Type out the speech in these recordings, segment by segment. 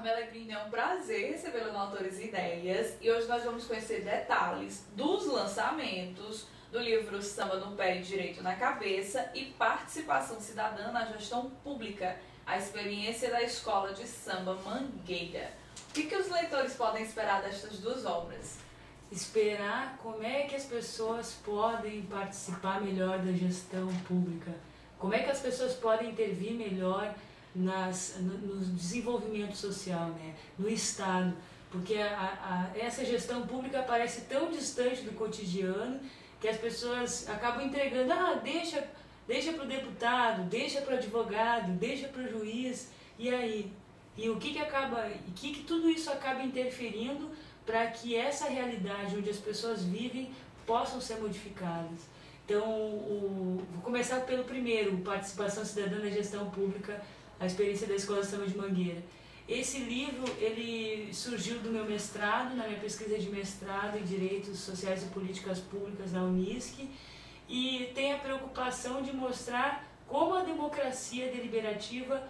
Carmela Green, é um prazer recebê-la no Autores e Ideias e hoje nós vamos conhecer detalhes dos lançamentos do livro Samba no Pé e Direito na Cabeça e Participação Cidadã na Gestão Pública, a experiência da Escola de Samba Mangueira. O que os leitores podem esperar destas duas obras? Esperar como é que as pessoas podem participar melhor da gestão pública, como é que as pessoas podem intervir melhor no desenvolvimento social, né? No Estado, porque essa gestão pública parece tão distante do cotidiano que as pessoas acabam entregando, deixa para o deputado, deixa para o advogado, deixa para o juiz, e aí? E o que tudo isso acaba interferindo para que essa realidade onde as pessoas vivem possam ser modificadas. Então, vou começar pelo primeiro, Participação Cidadã na Gestão Pública, a experiência da Escola de Samba de Mangueira. Esse livro, ele surgiu do meu mestrado, na minha pesquisa de mestrado em Direitos Sociais e Políticas Públicas na Unisc, e tem a preocupação de mostrar como a democracia deliberativa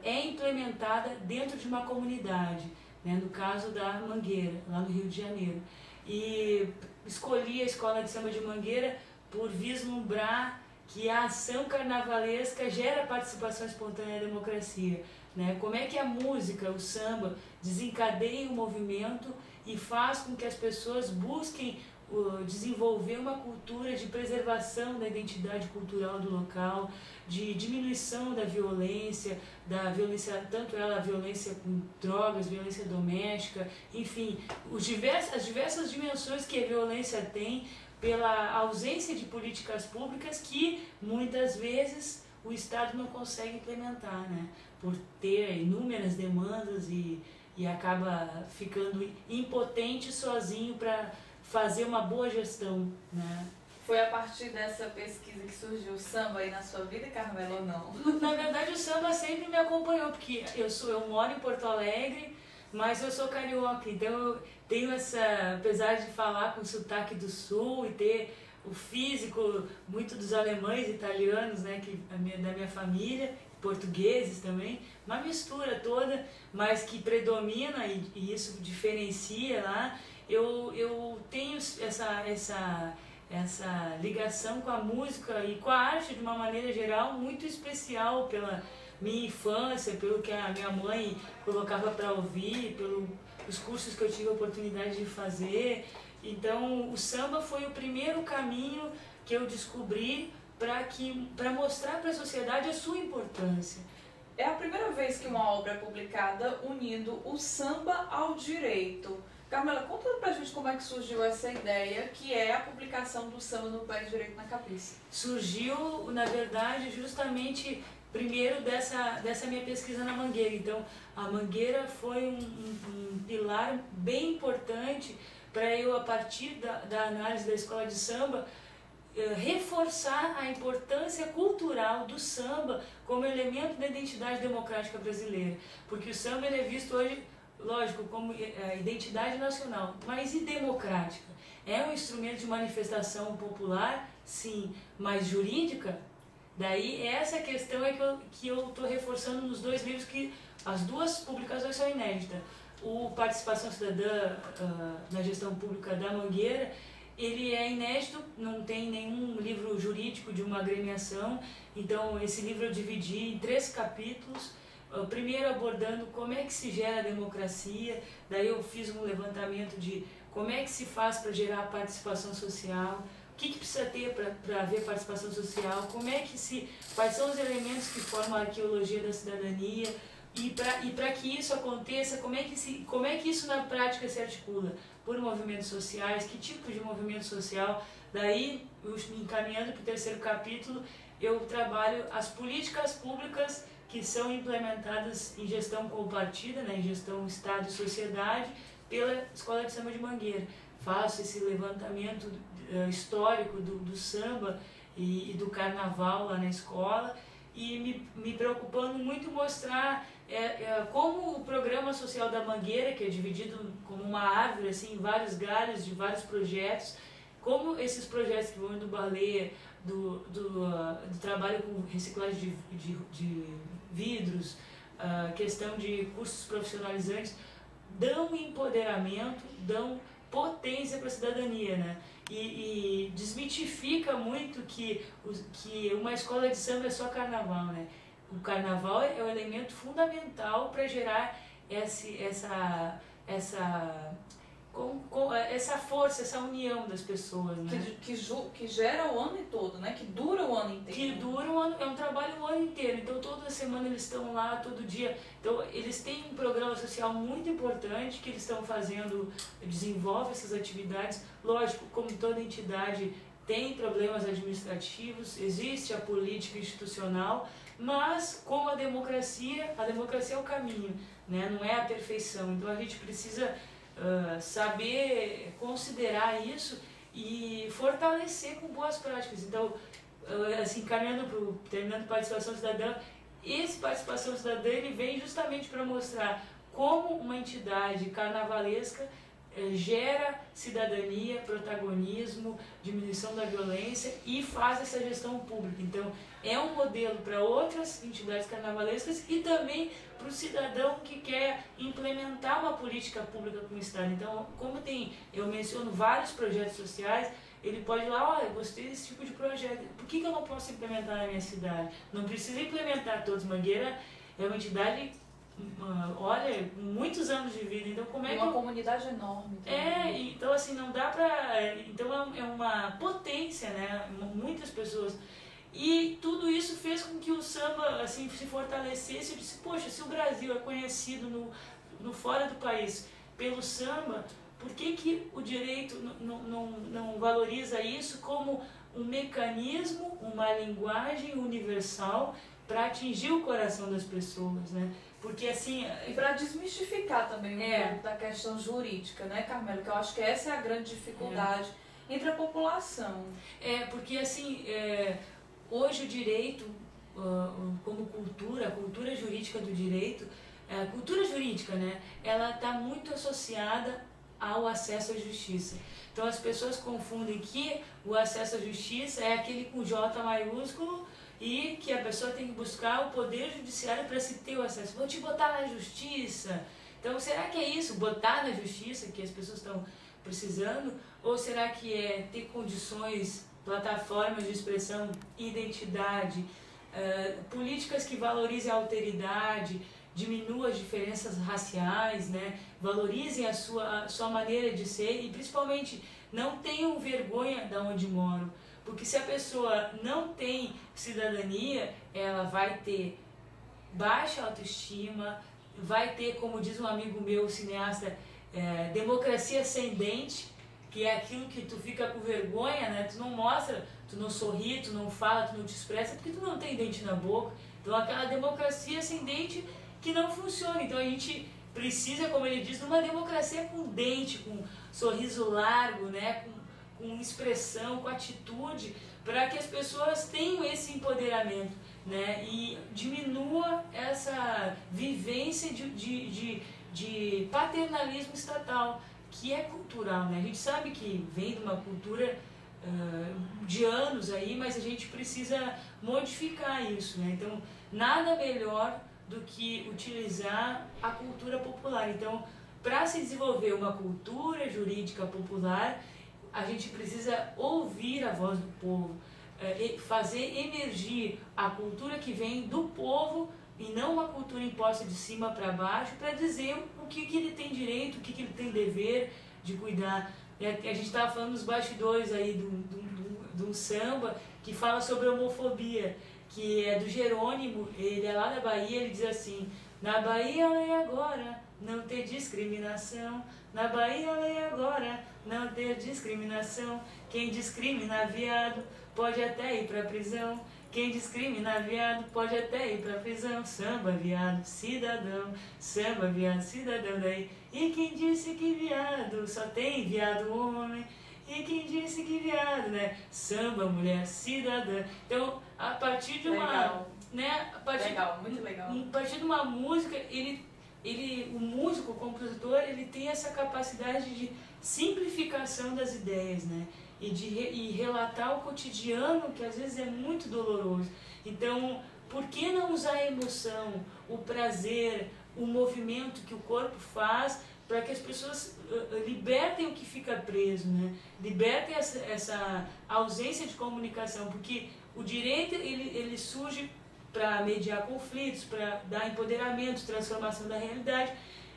é implementada dentro de uma comunidade, né, no caso da Mangueira, lá no Rio de Janeiro. E escolhi a Escola de Samba de Mangueira por vislumbrar que a ação carnavalesca gera participação espontânea à democracia, né? Como é que a música, o samba, desencadeia o movimento e faz com que as pessoas busquem desenvolver uma cultura de preservação da identidade cultural do local, de diminuição da violência, tanto a violência com drogas, violência doméstica, enfim, as diversas dimensões que a violência tem pela ausência de políticas públicas que muitas vezes o Estado não consegue implementar, né? Por ter inúmeras demandas e acaba ficando impotente sozinho para fazer uma boa gestão, né? Foi a partir dessa pesquisa que surgiu o samba aí na sua vida, Carmela, ou não? Na verdade, o samba sempre me acompanhou, porque eu moro em Porto Alegre, mas eu sou carioca, então eu tenho apesar de falar com sotaque do sul e ter o físico muito dos alemães, italianos, né, da minha família, portugueses também, uma mistura toda, mas que predomina e isso diferencia lá. Eu tenho essa ligação com a música e com a arte de uma maneira geral muito especial pela minha infância, pelo que a minha mãe colocava para ouvir, pelos cursos que eu tive a oportunidade de fazer. Então o samba foi o primeiro caminho que eu descobri para mostrar para a sociedade a sua importância. É a primeira vez que uma obra é publicada unindo o samba ao direito. Carmela, conta pra gente como é que surgiu essa ideia, que é a publicação do Samba no Pé e Direito na Cabeça. Surgiu, na verdade, justamente primeiro dessa minha pesquisa na Mangueira. Então, a Mangueira foi um pilar bem importante para eu, a partir da análise da escola de samba, reforçar a importância cultural do samba como elemento da identidade democrática brasileira. Porque o samba ele é visto hoje, lógico, como identidade nacional, mas e democrática? É um instrumento de manifestação popular, sim, mas jurídica? Daí essa questão é que eu estou reforçando nos dois livros, que as duas publicações são inéditas. O Participação Cidadã na Gestão Pública da Mangueira, ele é inédito, não tem nenhum livro jurídico de uma agremiação, então esse livro eu dividi em 3 capítulos, primeiro abordando como é que se gera a democracia, daí eu fiz um levantamento de como é que se faz para gerar a participação social, o que precisa ter para haver participação social, quais são os elementos que formam a arqueologia da cidadania, e para que isso aconteça, como é que isso na prática se articula? Por movimentos sociais, que tipo de movimento social? Daí, encaminhando para o 3º capítulo, eu trabalho as políticas públicas que são implementadas em gestão compartida, né, em gestão Estado e sociedade, pela Escola de Samba de Mangueira. Faço esse levantamento histórico do samba e do carnaval lá na escola, e me preocupando muito mostrar como o programa social da Mangueira, que é dividido como uma árvore, assim, em vários galhos de vários projetos, como esses projetos que vão do balé, do trabalho com reciclagem de vidros, a questão de cursos profissionalizantes, dão empoderamento, dão potência para a cidadania, né? E desmitifica muito que uma escola de samba é só carnaval, né? O carnaval é o elemento fundamental para gerar essa força, essa união das pessoas, né? Que gera o ano todo, né? Que dura o ano inteiro. Que dura o ano, é um trabalho o ano inteiro. Então toda semana eles estão lá, todo dia. Então eles têm um programa social muito importante que eles estão fazendo, desenvolve essas atividades. Lógico, como toda entidade tem problemas administrativos, existe a política institucional, mas como a democracia é o caminho, né? Não é a perfeição. Então a gente precisa saber considerar isso e fortalecer com boas práticas. Então, assim, terminando participação cidadã, esse participação cidadã ele vem justamente para mostrar como uma entidade carnavalesca gera cidadania, protagonismo, diminuição da violência e faz essa gestão pública. Então, é um modelo para outras entidades carnavalescas e também para o cidadão que quer implementar uma política pública com o Estado. Então, eu menciono vários projetos sociais, ele pode ir lá, olha, gostei desse tipo de projeto, por que eu não posso implementar na minha cidade? Não precisa implementar todos. Mangueira é uma entidade, olha, muitos anos de vida, então como é que... Uma comunidade enorme também. então assim, não dá pra... Então é uma potência, né? Muitas pessoas... E tudo isso fez com que o samba assim, se fortalecesse. Eu disse, poxa, se o Brasil é conhecido no fora do país pelo samba, por que o direito não valoriza isso como um mecanismo, uma linguagem universal para atingir o coração das pessoas, né? Porque assim... E para desmistificar também um pouco da questão jurídica, né, Carmelo? Que eu acho que essa é a grande dificuldade entre a população. Porque assim... Hoje o direito, como cultura, a cultura jurídica do direito, a cultura jurídica, né, ela está muito associada ao acesso à justiça. Então as pessoas confundem que o acesso à justiça é aquele com J maiúsculo e que a pessoa tem que buscar o poder judiciário para se ter o acesso. Vou te botar na justiça. Então será que é isso, botar na justiça que as pessoas estão precisando? Ou será que é ter condições, plataformas de expressão, identidade, políticas que valorizem a alteridade, diminuam as diferenças raciais, né? Valorizem a sua maneira de ser e principalmente não tenham vergonha de onde moram. Porque se a pessoa não tem cidadania, ela vai ter baixa autoestima, vai ter, como diz um amigo meu, cineasta, democracia ascendente, que é aquilo que tu fica com vergonha, né? Tu não mostra, tu não sorri, tu não fala, tu não te expressa, porque tu não tem dente na boca. Então aquela democracia ascendente que não funciona. Então a gente precisa, como ele diz, de uma democracia com dente, com sorriso largo, né? Com expressão, com atitude, para que as pessoas tenham esse empoderamento, né? E diminua essa vivência de paternalismo estatal, que é cultural, né? A gente sabe que vem de uma cultura de anos aí, mas a gente precisa modificar isso, né? Então, nada melhor do que utilizar a cultura popular. Então, para se desenvolver uma cultura jurídica popular, a gente precisa ouvir a voz do povo, fazer emergir a cultura que vem do povo e não uma cultura imposta de cima para baixo, para dizer o que ele tem direito, o que ele tem dever de cuidar. A gente estava falando nos bastidores aí de um samba que fala sobre homofobia, que é do Jerônimo, ele é lá da Bahia, ele diz assim: na Bahia é agora não ter discriminação, na Bahia é agora não ter discriminação, quem discrimina viado pode até ir pra prisão, quem discrimina viado pode até ir pra prisão, samba viado cidadão, samba viado cidadão daí. E quem disse que viado só tem viado homem? E quem disse que viado, né? Samba, mulher, cidadã. Então, a partir de uma... Legal. Né? Legal, muito legal. A partir de uma música, o músico, o compositor, ele tem essa capacidade de simplificação das ideias, né? E relatar o cotidiano, que às vezes é muito doloroso. Então, por que não usar a emoção, o prazer, o movimento que o corpo faz para que as pessoas libertem o que fica preso, né? Libertem essa ausência de comunicação, porque o direito ele surge para mediar conflitos, para dar empoderamento, transformação da realidade,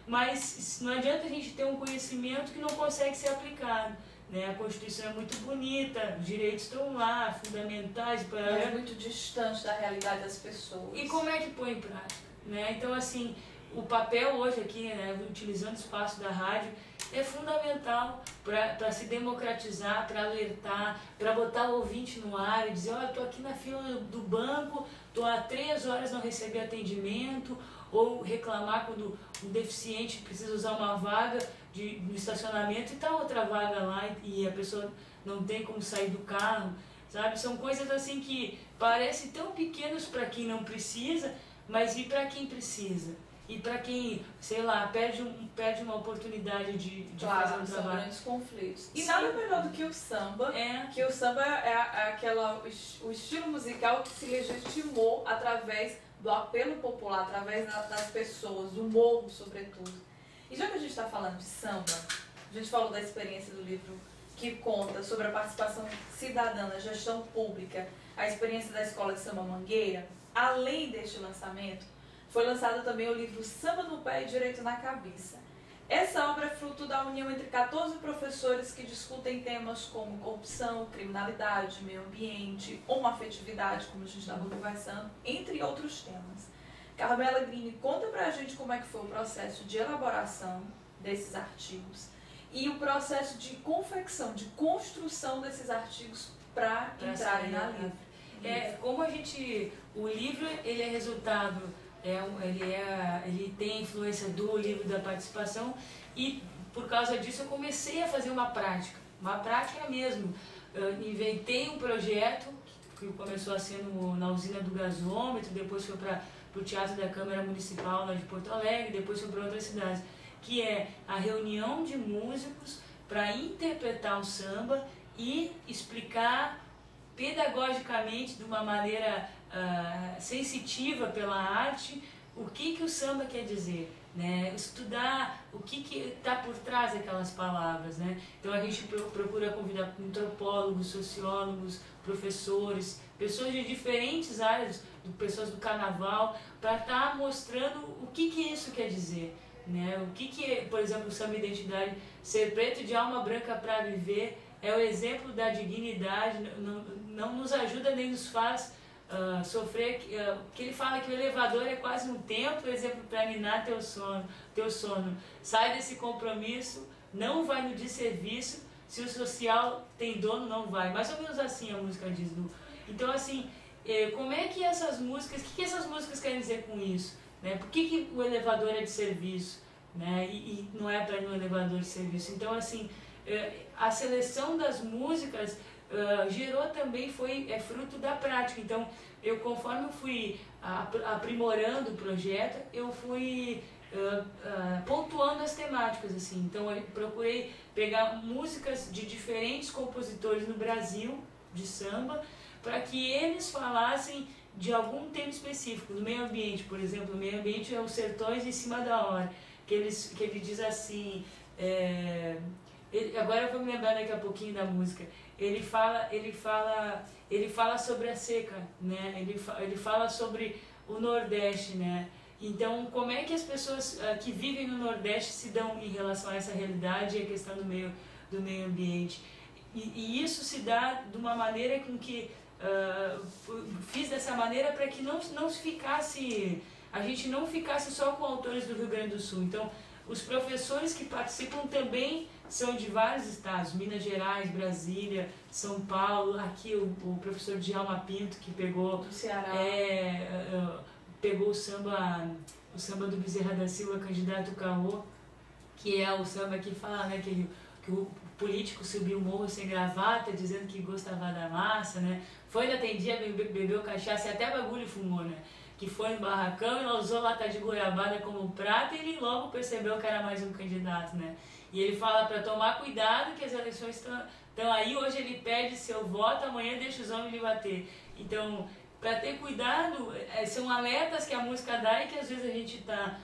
mas não adianta a gente ter um conhecimento que não consegue ser aplicado, né? A Constituição é muito bonita, os direitos estão lá, fundamentais, é muito distante da realidade das pessoas. E como é que põe em prática, né? Então, assim, o papel hoje aqui, né, utilizando o espaço da rádio, é fundamental para se democratizar, para alertar, para botar o ouvinte no ar e dizer, olha, estou aqui na fila do banco, estou há 3 horas não recebi atendimento, ou reclamar quando um deficiente precisa usar uma vaga no estacionamento e está outra vaga lá e a pessoa não tem como sair do carro, sabe? São coisas assim que parecem tão pequenas para quem não precisa, mas e para quem precisa? E para quem, sei lá, perde uma oportunidade de fazer um trabalho. São grandes conflitos. E nada melhor do que o samba, que o samba é o estilo musical que se legitimou através do apelo popular, através das pessoas, do morro, sobretudo. E já que a gente está falando de samba, a gente falou da experiência do livro que conta sobre a participação cidadã na gestão pública, a experiência da Escola de Samba Mangueira. Além deste lançamento, foi lançado também o livro Samba no Pé e Direito na Cabeça. Essa obra é fruto da união entre 14 professores que discutem temas como corrupção, criminalidade, meio ambiente, homoafetividade, como a gente estava conversando, entre outros temas. Carmela Grini, conta pra gente como é que foi o processo de elaboração desses artigos e o processo de confecção, de construção desses artigos para entrarem na livre. O livro ele é resultado, ele tem a influência do livro da participação e por causa disso eu comecei a fazer uma prática mesmo. Eu inventei um projeto que começou a ser na usina do gasômetro, depois foi para o Teatro da Câmara Municipal lá de Porto Alegre, depois foi para outras cidades, que é a reunião de músicos para interpretar o samba e explicar pedagogicamente, de uma maneira sensitiva pela arte, o que o samba quer dizer, né? Estudar o que está por trás daquelas palavras, né? Então a gente procura convidar antropólogos, sociólogos, professores, pessoas de diferentes áreas, pessoas do carnaval, para estar mostrando o que isso quer dizer, né? O que por exemplo, o samba identidade, ser preto de alma branca para viver, é o exemplo da dignidade, não nos ajuda nem nos faz sofrer, que ele fala que o elevador é quase um templo, exemplo para minar teu sono. Sai desse compromisso, não vai no desserviço, se o social tem dono, não vai. Mais ou menos assim a música diz. Então, assim, como é que essas músicas, o que essas músicas querem dizer com isso? Né? Por que o elevador é de serviço, né? E não é para ir no elevador de serviço? Então, assim, a seleção das músicas gerou também, é fruto da prática. Então, conforme eu fui aprimorando o projeto, eu fui pontuando as temáticas, assim. Então, eu procurei pegar músicas de diferentes compositores no Brasil, de samba, para que eles falassem de algum tema específico. No meio ambiente, por exemplo, o meio ambiente é os sertões em cima da hora, que ele diz assim... agora eu vou me lembrar daqui a pouquinho da música. Ele fala sobre a seca, né? Ele fala sobre o Nordeste, né? Então, como é que as pessoas que vivem no Nordeste se dão em relação a essa realidade e a questão do meio ambiente? E isso se dá de uma maneira com que fiz dessa maneira para que a gente não ficasse só com autores do Rio Grande do Sul. Então, os professores que participam também são de vários estados, Minas Gerais, Brasília, São Paulo. Aqui o professor Djalma Pinto, que pegou do Ceará. Pegou o samba do Bezerra da Silva, candidato Caô, que é o samba que fala, né, que o político subiu o morro sem gravata, dizendo que gostava da massa, né? Foi na tendia, bebeu cachaça e até bagulho fumou, né? Que foi no barracão e usou lata de goiabada como prato, e ele logo percebeu que era mais um candidato, né? E ele fala para tomar cuidado que as eleições estão aí, hoje ele pede seu voto, amanhã deixa os homens lhe bater. Então, para ter cuidado, são alertas que a música dá e que às vezes a gente está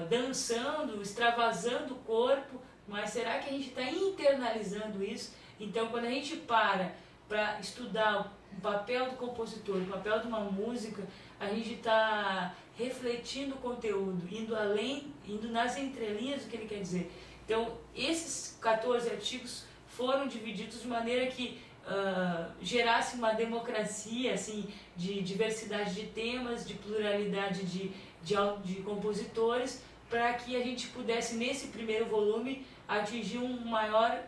dançando, extravasando o corpo, mas será que a gente está internalizando isso? Então, quando a gente para estudar o papel do compositor, o papel de uma música, a gente está refletindo o conteúdo, indo além, indo nas entrelinhas do que ele quer dizer. Então, esses 14 artigos foram divididos de maneira que gerasse uma democracia assim, de diversidade de temas, de pluralidade de compositores, para que a gente pudesse, nesse primeiro volume, atingir um maior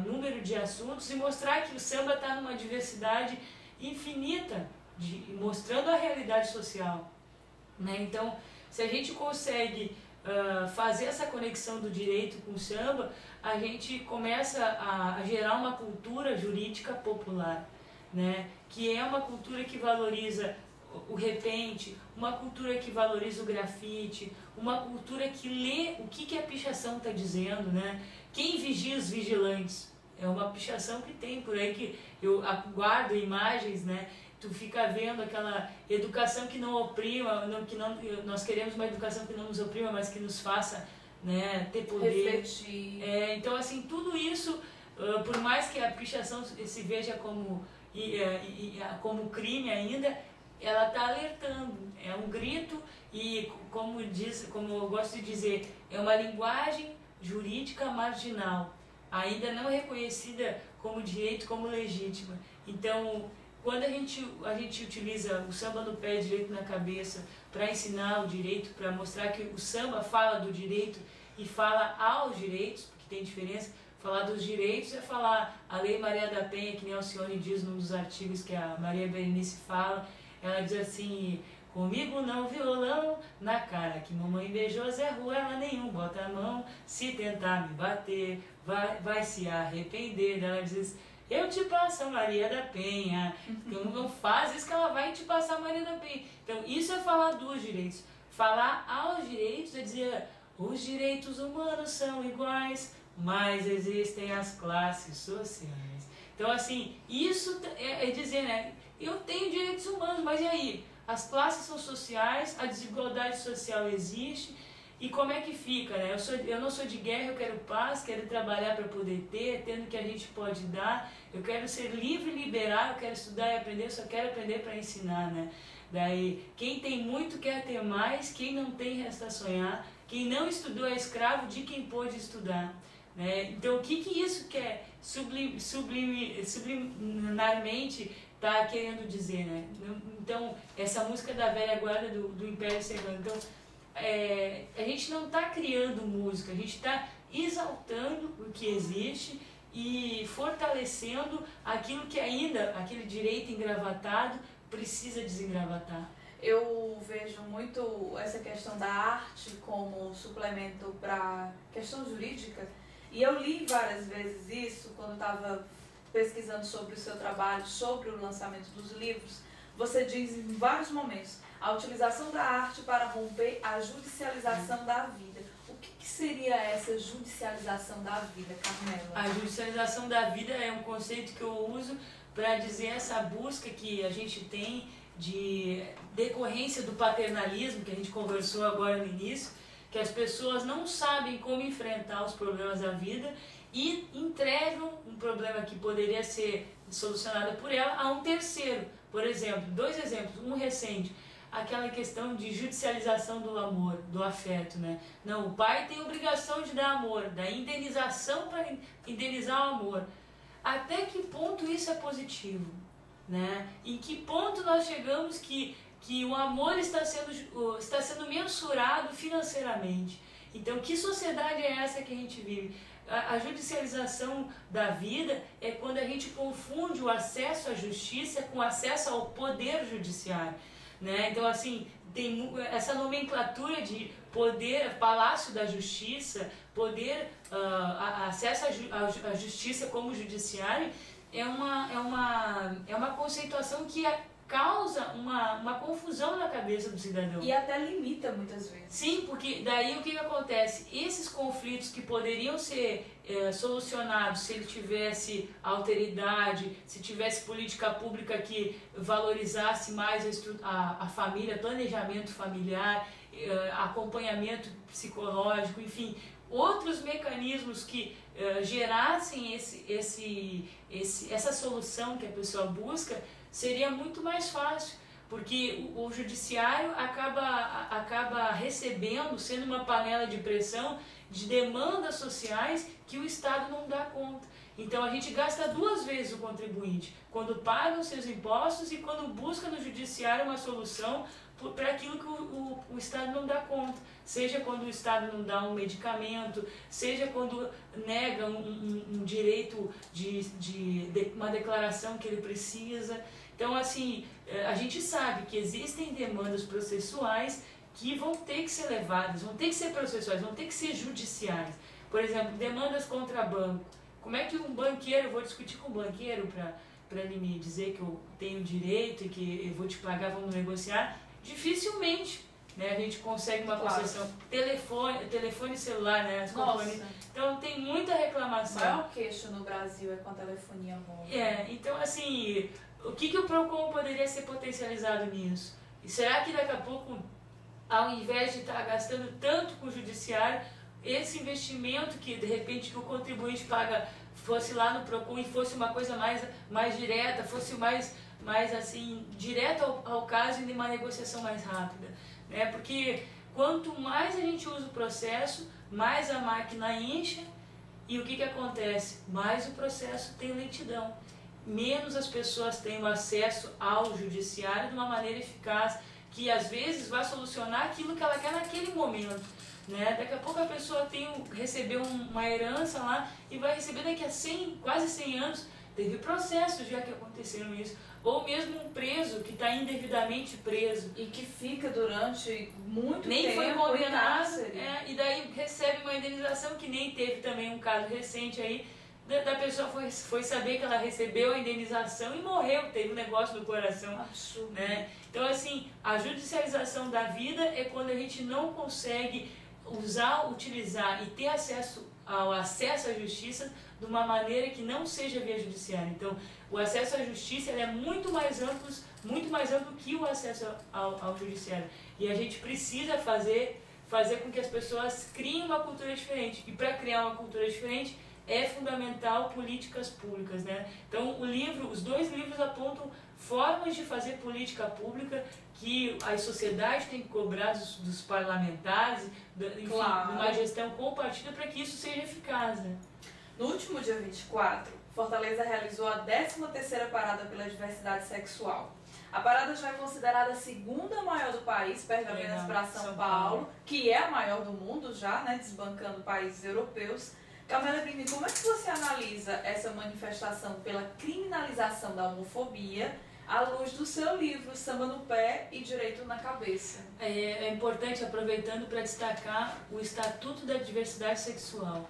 número de assuntos e mostrar que o samba está numa diversidade infinita, mostrando a realidade social. Né? Então, se a gente consegue fazer essa conexão do direito com o samba, a gente começa a gerar uma cultura jurídica popular, né? Que é uma cultura que valoriza o repente, uma cultura que valoriza o grafite, uma cultura que lê o que a pichação está dizendo, né? Quem vigia os vigilantes? É uma pichação que tem por aí, que eu guardo imagens, né? Tu fica vendo aquela educação que não oprima, nós queremos uma educação que não nos oprima, mas que nos faça, né, ter poder. Refletir. Então, assim, tudo isso, por mais que a pichação se veja como crime ainda, ela está alertando, é um grito e, como eu gosto de dizer, é uma linguagem jurídica marginal, ainda não reconhecida como direito, como legítima. Então, quando a gente utiliza o samba no pé, direito na cabeça, para ensinar o direito, para mostrar que o samba fala do direito e fala aos direitos, porque tem diferença, falar dos direitos é falar a Lei Maria da Penha, que nem a Alcione diz num dos artigos que a Maria Berenice fala, ela diz assim: comigo não violão na cara, que mamãe beijou Zé Ruela nenhum, bota a mão, se tentar me bater, vai se arrepender. Ela diz: eu te passo a Maria da Penha. Então não faz isso que ela vai te passar a Maria da Penha. Então isso é falar dos direitos. Falar aos direitos é dizer: os direitos humanos são iguais, mas existem as classes sociais. Então assim, isso é dizer, né? Eu tenho direitos humanos, mas e aí? As classes são sociais, a desigualdade social existe. E como é que fica, né? Eu não sou de guerra, eu quero paz, quero trabalhar para poder ter, tendo o que a gente pode dar. Eu quero ser livre e liberar, eu quero estudar e aprender, eu só quero aprender para ensinar, né? Daí, quem tem muito quer ter mais, quem não tem resta sonhar, quem não estudou é escravo de quem pôde estudar. Né? Então, o que isso quer subliminarmente está querendo dizer, né? Então, essa música da velha guarda do Império Serrano. Então, a gente não está criando música, a gente está exaltando o que existe e fortalecendo aquilo que ainda, aquele direito engravatado, precisa desengravatar. Eu vejo muito essa questão da arte como suplemento para questão jurídica, e eu li várias vezes isso quando estava pesquisando sobre o seu trabalho, sobre o lançamento dos livros. Você diz em vários momentos: a utilização da arte para romper a judicialização da vida. O que seria essa judicialização da vida, Carmela? A judicialização da vida é um conceito que eu uso para dizer essa busca que a gente tem de decorrência do paternalismo, que a gente conversou agora no início, que as pessoas não sabem como enfrentar os problemas da vida e entregam um problema que poderia ser solucionado por ela a um terceiro. Por exemplo, 2 exemplos, um recente, aquela questão de judicialização do amor, do afeto, né? Não, o pai tem obrigação de dar amor, da indenização para indenizar o amor. Até que ponto isso é positivo, né? Em que ponto nós chegamos que o amor está sendo mensurado financeiramente? Então, que sociedade é essa que a gente vive? A judicialização da vida é quando a gente confunde o acesso à justiça com o acesso ao poder judiciário, né? Então, assim, tem essa nomenclatura de poder, palácio da justiça, poder, acesso à justiça como judiciário, é uma conceituação que causa uma confusão na cabeça do cidadão. E até limita muitas vezes. Sim, porque daí o que acontece? Esses conflitos que poderiam ser solucionados se ele tivesse alteridade, se tivesse política pública que valorizasse mais a família, planejamento familiar, acompanhamento psicológico, enfim, outros mecanismos que gerassem essa solução que a pessoa busca, seria muito mais fácil, porque o judiciário acaba recebendo, sendo uma panela de pressão de demandas sociais que o Estado não dá conta. Então a gente gasta duas vezes o contribuinte, quando paga os seus impostos e quando busca no judiciário uma solução para aquilo que o Estado não dá conta. Seja quando o Estado não dá um medicamento, seja quando nega um direito de uma declaração que ele precisa. Então, assim, a gente sabe que existem demandas processuais que vão ter que ser levadas, vão ter que ser processuais, vão ter que ser judiciais. Por exemplo, demandas contra banco. Como é que um banqueiro, eu vou discutir com o banqueiro para ele me dizer que eu tenho direito e que eu vou te pagar, vamos negociar? Dificilmente, né, a gente consegue uma concessão. Telefone celular, né? As companhias. Então tem muita reclamação. O maior queixo no Brasil é com a telefonia móvel. Então assim, o que o PROCON poderia ser potencializado nisso? E será que daqui a pouco, ao invés de estar gastando tanto com o judiciário, esse investimento que de repente que o contribuinte paga fosse lá no PROCON e fosse uma coisa mais direta, fosse mais assim, direto ao caso e de uma negociação mais rápida, né? Porque quanto mais a gente usa o processo, mais a máquina incha e o que acontece? Mais o processo tem lentidão, menos as pessoas têm o acesso ao judiciário de uma maneira eficaz, que às vezes vai solucionar aquilo que ela quer naquele momento, né? Daqui a pouco a pessoa recebeu uma herança lá e vai receber daqui a quase 100 anos. Teve processos já que aconteceram isso. Ou mesmo um preso que está indevidamente preso. E que fica durante muito nem tempo. Nem foi condenado. E daí recebe uma indenização, que nem teve também um caso recente aí, da pessoa foi saber que ela recebeu a indenização e morreu, teve um negócio no coração. Absurdo. Né? Então assim, a judicialização da vida é quando a gente não consegue utilizar e ter acesso à justiça de uma maneira que não seja via judiciária. Então, o acesso à justiça é muito mais amplo que o acesso ao judiciário. E a gente precisa fazer com que as pessoas criem uma cultura diferente. E para criar uma cultura diferente, é fundamental políticas públicas, né? Então, os dois livros apontam formas de fazer política pública que a sociedade tem que cobrar dos parlamentares, enfim, claro, uma gestão compartilhada para que isso seja eficaz, né? No último dia 24, Fortaleza realizou a 13ª Parada pela Diversidade Sexual. A parada já é considerada a segunda maior do país, perde apenas para São Paulo, que é a maior do mundo já, né, desbancando países europeus. Camila Brimi, como é que você analisa essa manifestação pela criminalização da homofobia à luz do seu livro Samba no Pé e Direito na Cabeça? É importante, aproveitando, para destacar o Estatuto da Diversidade Sexual.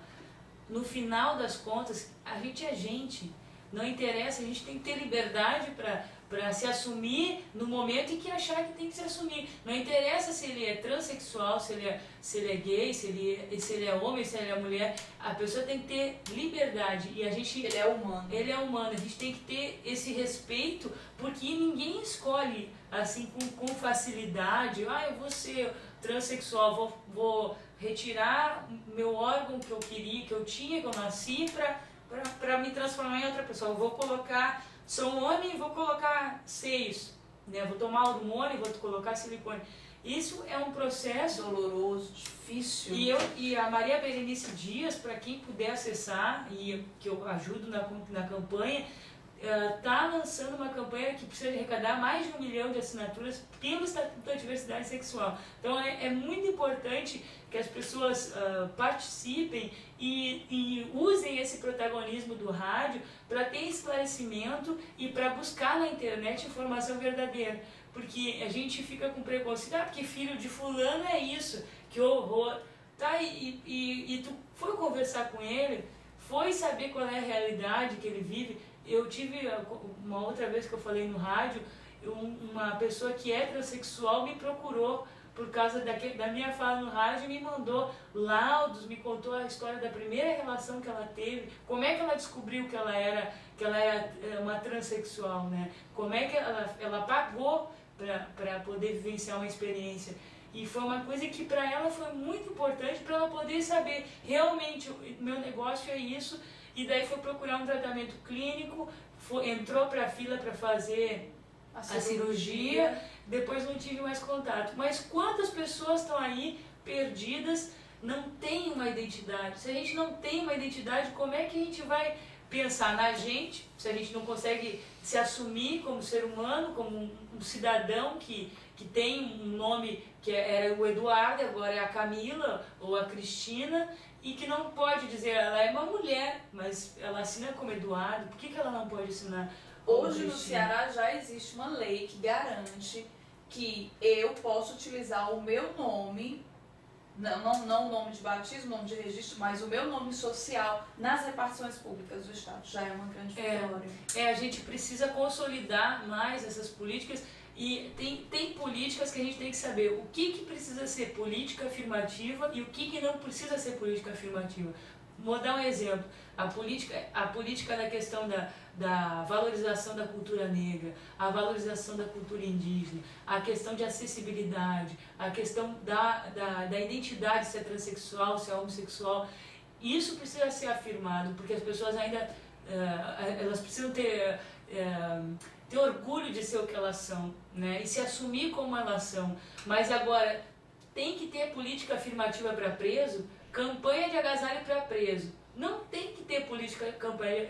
No final das contas, a gente é gente, não interessa, a gente tem que ter liberdade para se assumir no momento em que achar que tem que se assumir. Não interessa se ele é transexual, se ele é gay, se ele é homem, se ele é mulher. A pessoa tem que ter liberdade. E ele é humano. Ele é humano. A gente tem que ter esse respeito, porque ninguém escolhe assim com facilidade. Eu vou ser transexual, vou retirar meu órgão que eu queria, que eu tinha, que eu nasci, para me transformar em outra pessoa. Eu vou colocar... Sou um homem e vou colocar seios, né? Vou tomar hormônio, vou colocar silicone. Isso é um processo doloroso, difícil. E a Maria Berenice Dias, para quem puder acessar, e que eu ajudo na campanha, está lançando uma campanha que precisa arrecadar mais de 1 milhão de assinaturas pelo Estatuto da Diversidade Sexual. Então é muito importante que as pessoas participem e usem esse protagonismo do rádio para ter esclarecimento e para buscar na internet informação verdadeira. Porque a gente fica com preconceito, porque filho de fulano é isso, que horror. Tá, e tu foi conversar com ele, foi saber qual é a realidade que ele vive. Eu tive uma outra vez que eu falei no rádio, uma pessoa que é transexual me procurou por causa da minha fala no rádio e me mandou laudos, me contou a história da primeira relação que ela teve, como é que ela descobriu que ela era uma transexual, né? Como é que ela pagou para poder vivenciar uma experiência. E foi uma coisa que para ela foi muito importante para ela poder saber realmente o meu negócio é isso. E daí foi procurar um tratamento clínico, entrou para a fila para fazer a cirurgia, depois não tive mais contato. Mas quantas pessoas estão aí perdidas, não têm uma identidade? Se a gente não tem uma identidade, como é que a gente vai pensar na gente, se a gente não consegue se assumir como ser humano, como um cidadão que tem um nome que era o Eduardo, agora é a Camila ou a Cristina, e que não pode dizer, ela é uma mulher, mas ela assina como Eduardo, por que ela não pode assinar como Hoje no Ceará já existe uma lei que garante que eu posso utilizar o meu nome, não o nome de batismo, o nome de registro, mas o meu nome social nas repartições públicas do Estado. Já é uma grande vitória. A gente precisa consolidar mais essas políticas e tem políticas que a gente tem que saber o que precisa ser política afirmativa e o que não precisa ser política afirmativa. Vou dar um exemplo. A política da questão da valorização da cultura negra, a valorização da cultura indígena, a questão de acessibilidade, a questão da identidade, se é transexual, se é homossexual. Isso precisa ser afirmado, porque as pessoas ainda elas precisam ter orgulho de ser o que elas são, né? E se assumir como elas são. Mas agora, tem que ter política afirmativa para preso, campanha de agasalho para preso. Não tem que ter campanha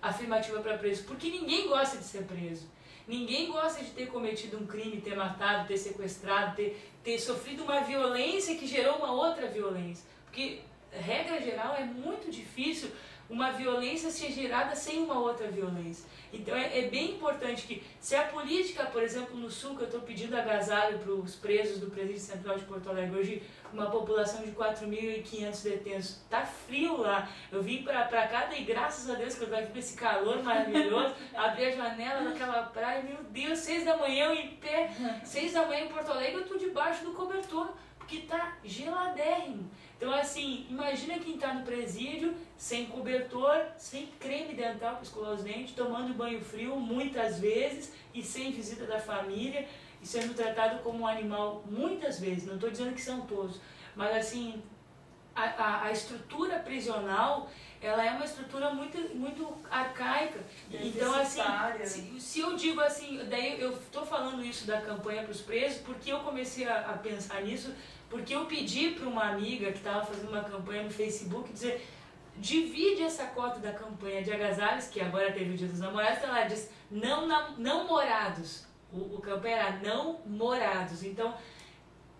afirmativa para preso, porque ninguém gosta de ser preso. Ninguém gosta de ter cometido um crime, ter matado, ter sequestrado, ter sofrido uma violência que gerou uma outra violência. Porque, regra geral, é muito difícil uma violência ser gerada sem uma outra violência. Então é bem importante que, se a política, por exemplo, no Sul, que eu estou pedindo agasalho para os presos do Presídio Central de Porto Alegre, hoje uma população de 4.500 detentos, está frio lá. Eu vim para cá e graças a Deus que eu estou aqui com esse calor maravilhoso, abri a janela naquela praia, meu Deus, 6 da manhã eu em pé, 6 da manhã em Porto Alegre eu estou debaixo do cobertor, porque está geladérrimo. Então, assim, imagina quem está no presídio, sem cobertor, sem creme dental para escovar os dentes, tomando banho frio muitas vezes e sem visita da família e sendo tratado como um animal muitas vezes. Não estou dizendo que são todos, mas, assim, a estrutura prisional, ela é uma estrutura muito arcaica. Então, assim, se eu digo assim, daí eu estou falando isso da campanha para os presos, porque eu comecei a pensar nisso, porque eu pedi para uma amiga que estava fazendo uma campanha no Facebook dizer, divide essa cota da campanha de agasalhos, que agora teve o Dia dos Namorados, então ela diz, não morados. O campanha era não morados. Então,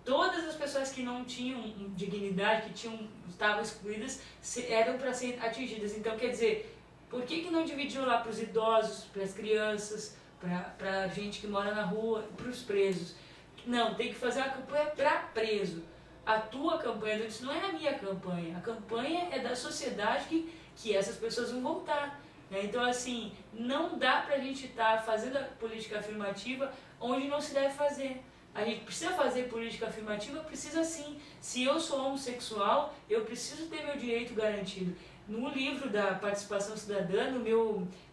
todas as pessoas que não tinham dignidade, que estavam excluídas, eram para ser atingidas. Então, quer dizer, por que não dividiu lá para os idosos, para as crianças, para a gente que mora na rua, para os presos? Não, tem que fazer uma campanha para preso. A tua campanha, eu disse, não é a minha campanha. A campanha é da sociedade que essas pessoas vão voltar. Né? Então, assim, não dá para a gente estar fazendo a política afirmativa onde não se deve fazer. A gente precisa fazer política afirmativa, precisa sim. Se eu sou homossexual, eu preciso ter meu direito garantido. No livro da participação cidadã,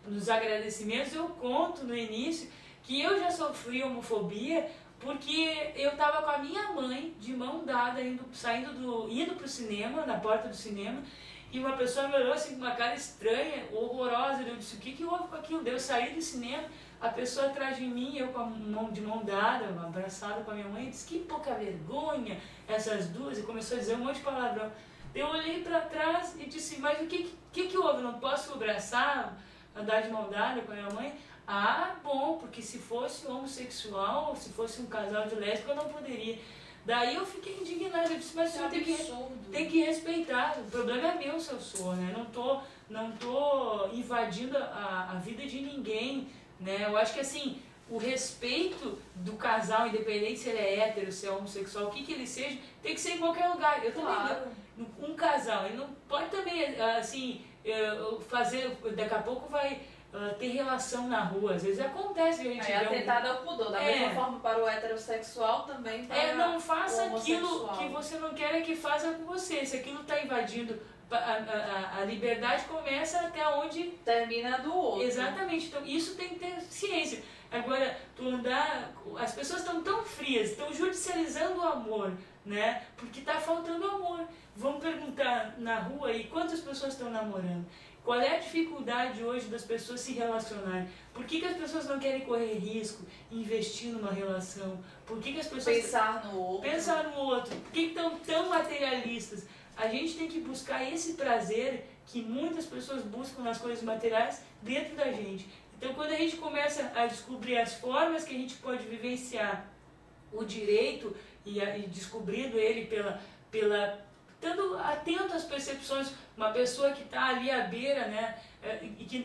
nos agradecimentos, eu conto no início que eu já sofri homofobia porque eu estava com a minha mãe de mão dada, indo para o cinema, na porta do cinema, e uma pessoa me olhou assim com uma cara estranha, horrorosa. Eu disse, o que houve com aquilo? Eu saí do cinema, a pessoa atrás de mim, eu com a mão de mão dada, abraçada com a minha mãe, disse, que pouca vergonha, essas duas, e começou a dizer um monte de palavrão. Eu olhei para trás e disse, mas o que houve? Eu não posso abraçar, andar de mão dada com a minha mãe? Ah, bom, porque se fosse homossexual, se fosse um casal de lésbica, eu não poderia. Daí eu fiquei indignada, eu disse, mas você tem que respeitar, o problema é meu se eu sou, né? Não tô invadindo a vida de ninguém, né? Eu acho que assim, o respeito do casal, independente se ele é hétero, se é homossexual, o que ele seja, tem que ser em qualquer lugar. Eu também, um casal, ele não pode também, assim, fazer, daqui a pouco vai ter relação na rua. Às vezes acontece que a gente É atentado ao pudor, da mesma forma para o heterossexual, também para não faça o aquilo homossexual. que você não quer que faça com você. Se aquilo está invadindo, a liberdade começa até onde termina do outro. Exatamente. Então isso tem que ter ciência. Agora, as pessoas estão tão frias, estão judicializando o amor, né? Porque está faltando amor. Vamos perguntar na rua aí quantas pessoas estão namorando. Qual é a dificuldade hoje das pessoas se relacionarem? Por que as pessoas não querem correr risco, investir numa relação? Por que as pessoas... Pensar no outro. Pensar no outro. Por que estão tão materialistas? A gente tem que buscar esse prazer que muitas pessoas buscam nas coisas materiais dentro da gente. Então, quando a gente começa a descobrir as formas que a gente pode vivenciar o direito e descobrindo ele estando atento às percepções, uma pessoa que está ali à beira, né,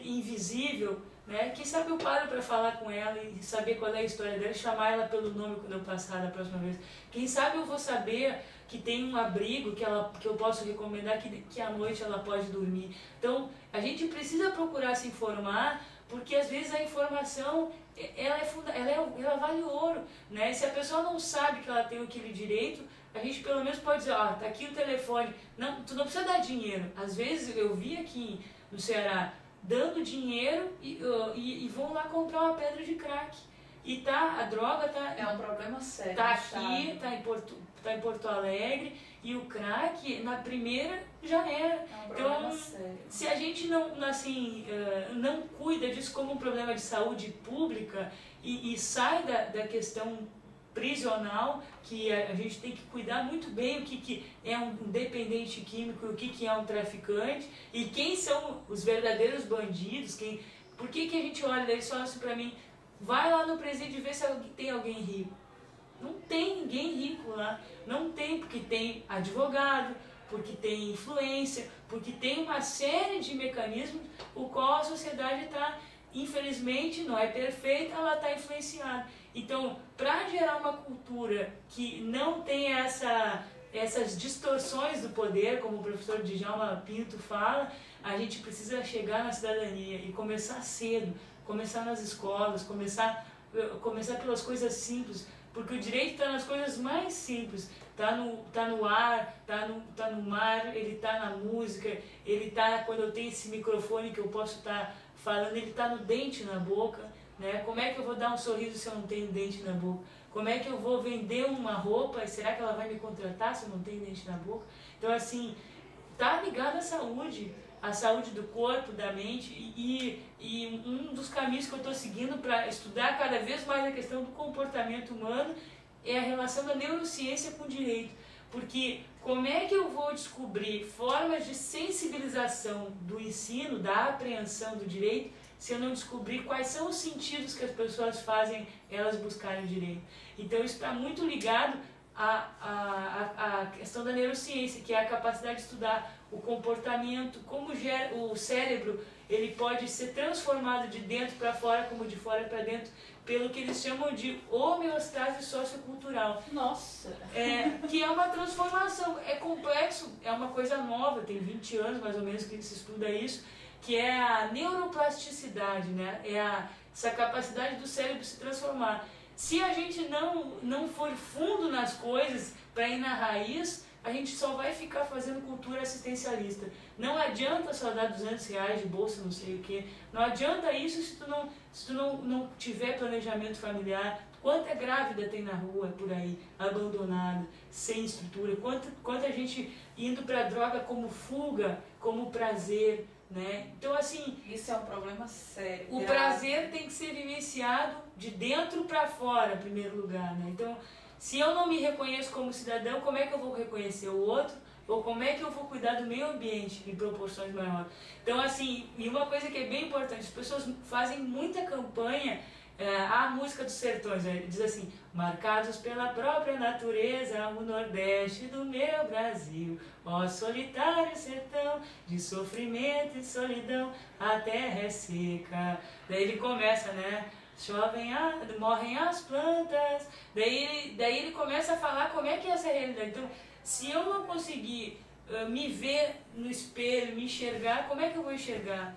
invisível, né, quem sabe eu paro para falar com ela e saber qual é a história dela, chamar ela pelo nome quando eu passar da próxima vez. Quem sabe eu vou saber que tem um abrigo que eu posso recomendar, que à noite ela pode dormir. Então, a gente precisa procurar se informar, porque às vezes a informação ela vale ouro, né? Se a pessoa não sabe que ela tem aquele direito, a gente pelo menos pode dizer, tá aqui o telefone. Não, tu não precisa dar dinheiro. Às vezes eu vi aqui no Ceará dando dinheiro e vão lá comprar uma pedra de crack. E a droga tá... É um problema sério. Tá aqui, tá em Porto Alegre, e o crack, na primeira, já era. É um problema sério. Se a gente não cuida disso como um problema de saúde pública e sai da questão prisional, que a gente tem que cuidar muito bem o que é um dependente químico, o que é um traficante, e quem são os verdadeiros bandidos, por que a gente olha daí só assim pra mim, vai lá no presídio e vê se tem alguém rico. Não tem ninguém rico lá, não tem, porque tem advogado, porque tem influência, porque tem uma série de mecanismos o qual a sociedade está, infelizmente, não é perfeita, ela está influenciada. Então, para gerar uma cultura que não tenha essas distorções do poder, como o professor Djalma Pinto fala, a gente precisa chegar na cidadania e começar cedo, começar nas escolas, começar pelas coisas simples, porque o direito está nas coisas mais simples, tá no ar, tá no mar, ele está na música, ele está quando eu tenho esse microfone que eu posso estar falando, ele está no dente na boca, né? Como é que eu vou dar um sorriso se eu não tenho dente na boca? Como é que eu vou vender uma roupa e será que ela vai me contratar se eu não tenho dente na boca? Então assim, tá ligado à saúde do corpo, da mente, e um dos caminhos que eu estou seguindo para estudar cada vez mais a questão do comportamento humano é a relação da neurociência com o direito. Porque como é que eu vou descobrir formas de sensibilização do ensino, da apreensão do direito, se eu não descobrir quais são os sentidos que as pessoas fazem elas buscarem o direito? Então isso está muito ligado à questão da neurociência, que é a capacidade de estudar o comportamento, como o cérebro ele pode ser transformado de dentro para fora, como de fora para dentro, pelo que eles chamam de homeostase sociocultural. Nossa! Que é uma transformação, é complexo, é uma coisa nova, tem 20 anos mais ou menos que se estuda isso, que é a neuroplasticidade, né? Essa capacidade do cérebro se transformar. Se a gente não for fundo nas coisas para ir na raiz, a gente só vai ficar fazendo cultura assistencialista. Não adianta só dar R$200 de bolsa, não sei o que. Não adianta isso se tu não tiver planejamento familiar. Quanta grávida tem na rua por aí, abandonada, sem estrutura. Quanta gente indo para a droga como fuga, como prazer, né? Então assim, isso é um problema sério. O prazer tem que ser vivenciado de dentro para fora, em primeiro lugar, né? Então, se eu não me reconheço como cidadão, como é que eu vou reconhecer o outro? Ou como é que eu vou cuidar do meio ambiente em proporções maiores? Então, assim, e uma coisa que é bem importante, as pessoas fazem muita campanha, a música dos sertões, diz assim, marcados pela própria natureza, o Nordeste do meu Brasil, ó solitário sertão, de sofrimento e solidão, a terra é seca. Daí ele começa, né? Morrem as plantas, daí ele começa a falar como é que é essa realidade. Então, se eu não conseguir me ver no espelho, me enxergar, como é que eu vou enxergar?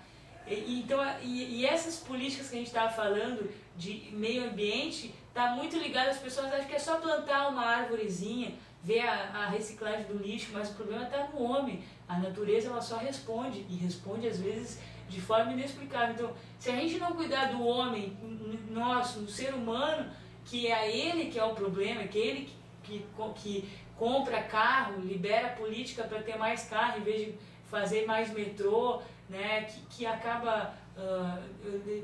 E essas políticas que a gente estava falando de meio ambiente, está muito ligado, as pessoas acham que é só plantar uma árvorezinha, ver a reciclagem do lixo, mas o problema está no homem. A natureza ela só responde, e responde às vezes de forma inexplicável. Então, se a gente não cuidar do homem, nosso, do ser humano, que é ele que é o problema, que é ele que compra carro, libera política para ter mais carro em vez de fazer mais metrô, né, que acaba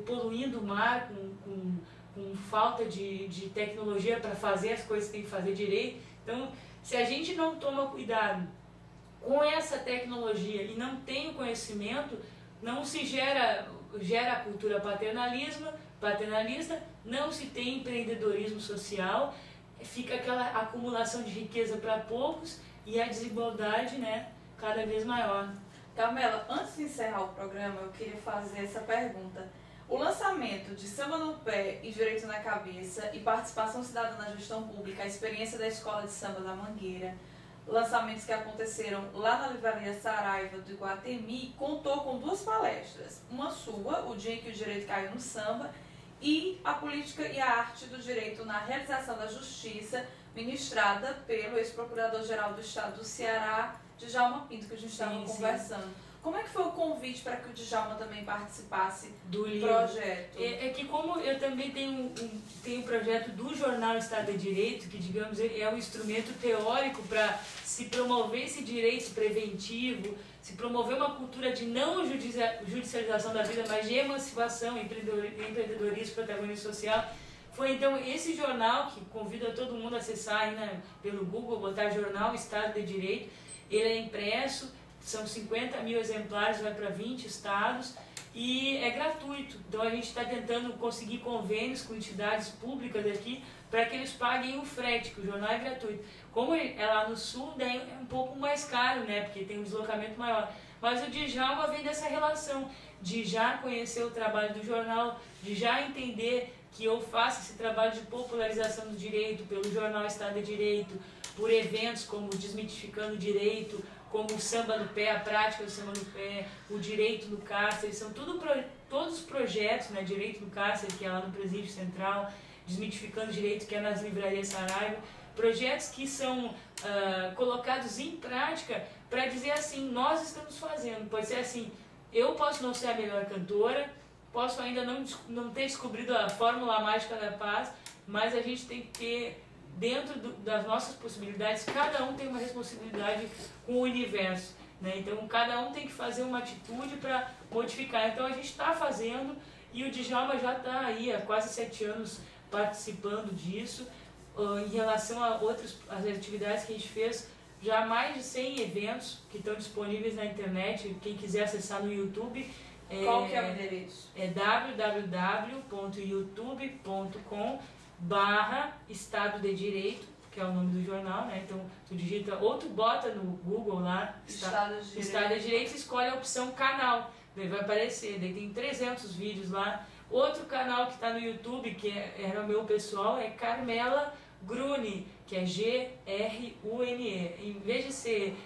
poluindo o mar com falta de tecnologia para fazer as coisas que tem que fazer direito. Então, se a gente não toma cuidado com essa tecnologia e não tem o conhecimento, não se gera a cultura paternalista, não se tem empreendedorismo social, fica aquela acumulação de riqueza para poucos e a desigualdade, né, cada vez maior. Carmela, antes de encerrar o programa, eu queria fazer essa pergunta. O lançamento de Samba no Pé e Direito na Cabeça e Participação Cidadã na Gestão Pública, a experiência da Escola de Samba da Mangueira, lançamentos que aconteceram lá na Livraria Saraiva do Iguatemi, contou com 2 palestras. Uma sua, O Dia em que o Direito Caiu no Samba, e A Política e a Arte do Direito na Realização da Justiça, ministrada pelo ex-procurador-geral do Estado do Ceará, Djalma Pinto, que a gente estava conversando. Como é que foi o convite para que o Djalma também participasse do projeto? É que como eu também tenho um projeto do jornal Estado de Direito, que digamos é um instrumento teórico para se promover esse direito preventivo, se promover uma cultura de não judicialização da vida, mas de emancipação, empreendedorismo, protagonismo social. Foi então esse jornal, que convido a todo mundo a acessar aí, né, pelo Google, botar Jornal Estado de Direito. Ele é impresso, são 50 mil exemplares, vai para 20 estados e é gratuito. Então a gente está tentando conseguir convênios com entidades públicas aqui para que eles paguem o frete, que o jornal é gratuito. Como é lá no sul, daí é um pouco mais caro, né, porque tem um deslocamento maior. Mas o Djalma vem dessa relação de já conhecer o trabalho do jornal, de já entender que eu faço esse trabalho de popularização do direito pelo jornal Estado de Direito, por eventos como Desmitificando o Direito, como o Samba no Pé, a prática do Samba no Pé, o Direito no Cárcere, são todos os projetos, né, Direito no Cárcere, que é lá no Presídio Central, Desmitificando o Direito, que é nas Livrarias Saraiva, projetos que são colocados em prática para dizer assim, nós estamos fazendo, pode ser assim, eu posso não ser a melhor cantora, posso ainda não ter descobrido a fórmula mágica da paz, mas a gente tem que ter, dentro das nossas possibilidades, cada um tem uma responsabilidade com o universo, né? Então cada um tem que fazer uma atitude para modificar. Então a gente está fazendo e o Djalma já está aí há quase 7 anos participando disso. Em relação a as atividades que a gente fez, já mais de 100 eventos que estão disponíveis na internet, quem quiser acessar no YouTube. Qual que é o endereço? É www.youtube.com/Estado de Direito, que é o nome do jornal, né? Então tu digita ou tu bota no Google lá Estado de Direito e escolhe a opção canal, daí vai aparecer, daí tem 300 vídeos lá. Outro canal que está no YouTube, que era o meu pessoal, é Carmela Grune, que é Grune. Em vez de ser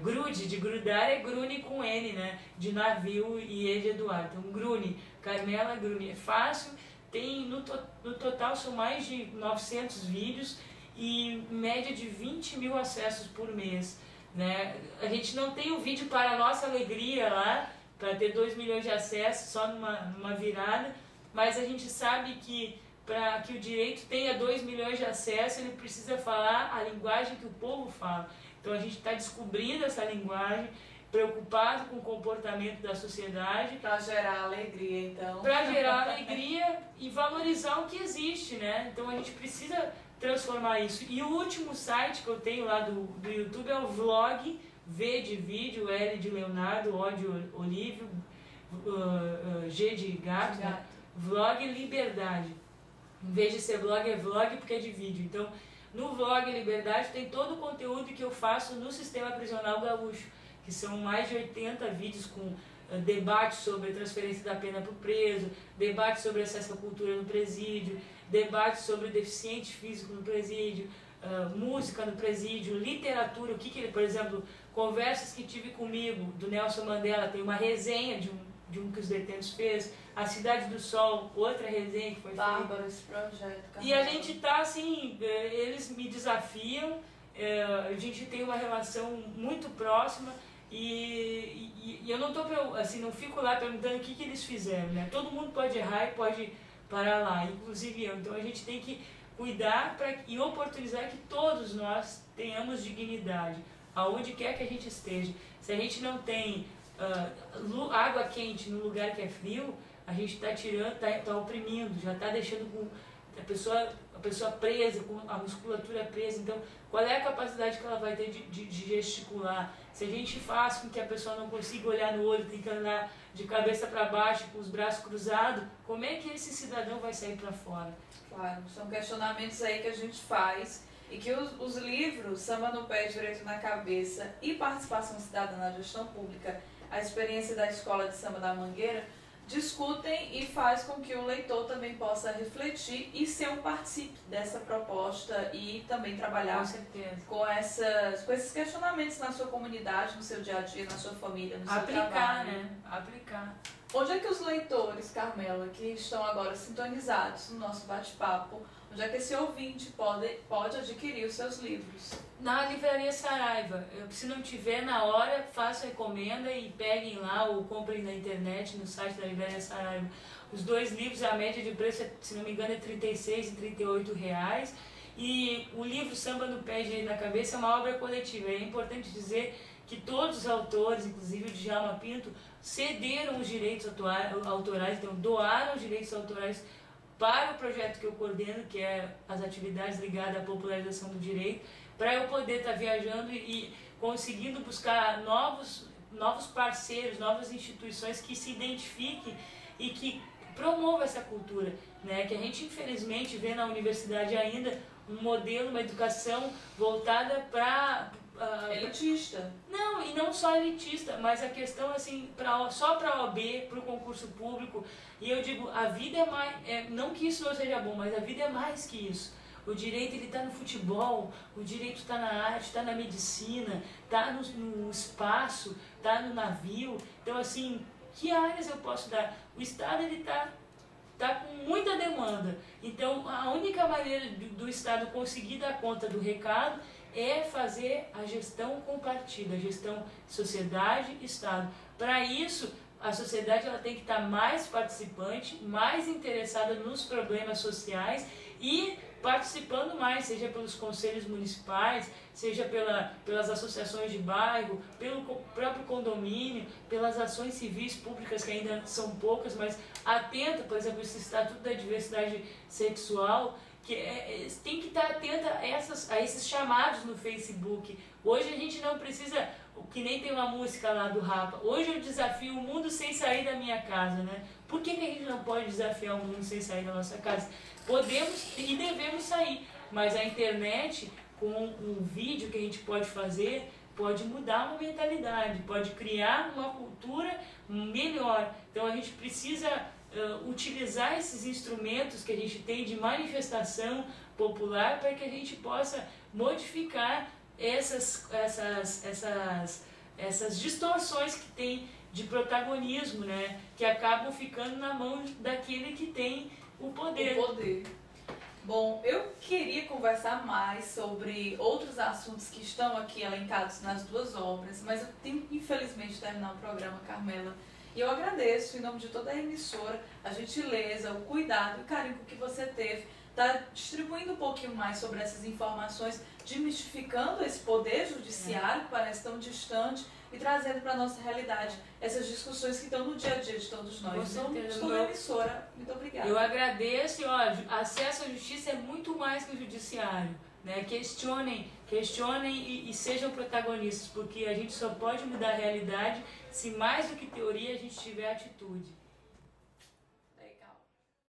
grude, de grudar, é Grune com N, né? De navio e E de Eduardo. Então, Grune, Carmela Grune. É fácil, tem no total são mais de 900 vídeos e média de 20 mil acessos por mês, né? A gente não tem o vídeo para a nossa alegria lá, para ter 2 milhões de acessos só numa virada, mas a gente sabe que para que o direito tenha 2 milhões de acessos, ele precisa falar a linguagem que o povo fala. Então a gente está descobrindo essa linguagem, preocupado com o comportamento da sociedade. Para gerar alegria, então. Para gerar alegria e valorizar o que existe, né? Então a gente precisa transformar isso. E o último site que eu tenho lá do YouTube é o vlog, V de vídeo, L de Leonardo, O de Olívio, G de gato, né? Vlog Liberdade. Em vez de ser blog, é vlog porque é de vídeo. Então, no Vlog Liberdade tem todo o conteúdo que eu faço no Sistema Prisional Gaúcho, que são mais de 80 vídeos com debate sobre a transferência da pena para o preso, debate sobre acesso à cultura no presídio, debate sobre o deficiente físico no presídio, música no presídio, literatura, o que ele, por exemplo, conversas que tive comigo, do Nelson Mandela, tem uma resenha de de um que os detentos fez, a Cidade do Sol, outra resenha que foi feita. Bárbaro esse projeto. E a gente tá assim, eles me desafiam, a gente tem uma relação muito próxima e eu não tô assim, não fico lá perguntando o que eles fizeram, né? Todo mundo pode errar e pode parar lá, inclusive eu. Então a gente tem que cuidar e oportunizar que todos nós tenhamos dignidade, aonde quer que a gente esteja. Se a gente não tem água quente no lugar que é frio, a gente está tirando, tá oprimindo, já está deixando a pessoa presa, com a musculatura presa. Então, qual é a capacidade que ela vai ter de gesticular? Se a gente faz com que a pessoa não consiga olhar no olho, tem que andar de cabeça para baixo, com os braços cruzados, como é que esse cidadão vai sair para fora? Claro, são questionamentos aí que a gente faz e que os livros Samba no Pé, Direito na Cabeça e Participação Cidadã na Gestão Pública, a experiência da Escola de Samba da Mangueira, discutem e faz com que o leitor também possa refletir e ser um participe dessa proposta e também trabalhar com esses questionamentos na sua comunidade, no seu dia a dia, na sua família, no seu trabalho. Aplicar. Onde é que os leitores, Carmela, que estão agora sintonizados no nosso bate-papo, onde é que esse ouvinte pode adquirir os seus livros? Na Livraria Saraiva. Se não tiver na hora, façam encomenda e peguem lá ou comprem na internet, no site da Livraria Saraiva. Os 2 livros, a média de preço, se não me engano, é R$ 36 e R$ 38. E o livro Samba no Pé, Direito na Cabeça é uma obra coletiva. É importante dizer que todos os autores, inclusive o Djalma Pinto, cederam os direitos autorais, então doaram os direitos autorais para o projeto que eu coordeno, que é as atividades ligadas à popularização do direito, para eu poder estar viajando e conseguindo buscar novos parceiros, novas instituições que se identifiquem e que promovam essa cultura, né? Que a gente infelizmente vê na universidade ainda um modelo, uma educação voltada para elitista. Não, e não só elitista, mas a questão assim, só para a OAB, para o concurso público. E eu digo, a vida é mais, não que isso não seja bom, mas a vida é mais que isso. O direito está no futebol, o direito está na arte, está na medicina, está no espaço, está no navio. Então assim, que áreas eu posso dar? O Estado está com muita demanda. Então a única maneira do Estado conseguir dar conta do recado é fazer a gestão compartida, a gestão sociedade e Estado. Para isso, a sociedade ela tem que estar mais participante, mais interessada nos problemas sociais e participando mais, seja pelos conselhos municipais, seja pelas associações de bairro, pelo próprio condomínio, pelas ações civis públicas que ainda são poucas, mas atenta, por exemplo, esse Estatuto da Diversidade Sexual, que tem que estar atenta a esses chamados no Facebook. Hoje a gente não precisa, que nem tem uma música lá do Rapa, hoje eu desafio o mundo sem sair da minha casa, né? Por que a gente não pode desafiar o mundo sem sair da nossa casa? Podemos e devemos sair, mas a internet, com um vídeo que a gente pode fazer, pode mudar uma mentalidade, pode criar uma cultura melhor. Então a gente precisa utilizar esses instrumentos que a gente tem de manifestação popular para que a gente possa modificar essas distorções que tem de protagonismo, né, que acabam ficando na mão daquele que tem o poder. Bom, eu queria conversar mais sobre outros assuntos que estão aqui elencados nas 2 obras, mas eu tenho que infelizmente terminar o programa, Carmela. E eu agradeço, em nome de toda a emissora, a gentileza, o cuidado e o carinho que você teve, tá distribuindo um pouquinho mais sobre essas informações, desmistificando esse poder judiciário que parece tão distante e trazendo para a nossa realidade essas discussões que estão no dia a dia de todos nós. Então, toda a emissora, muito obrigada. Eu agradeço e, acesso à justiça é muito mais que o judiciário. Né? Questionem e sejam protagonistas, porque a gente só pode mudar a realidade se mais do que teoria a gente tiver atitude.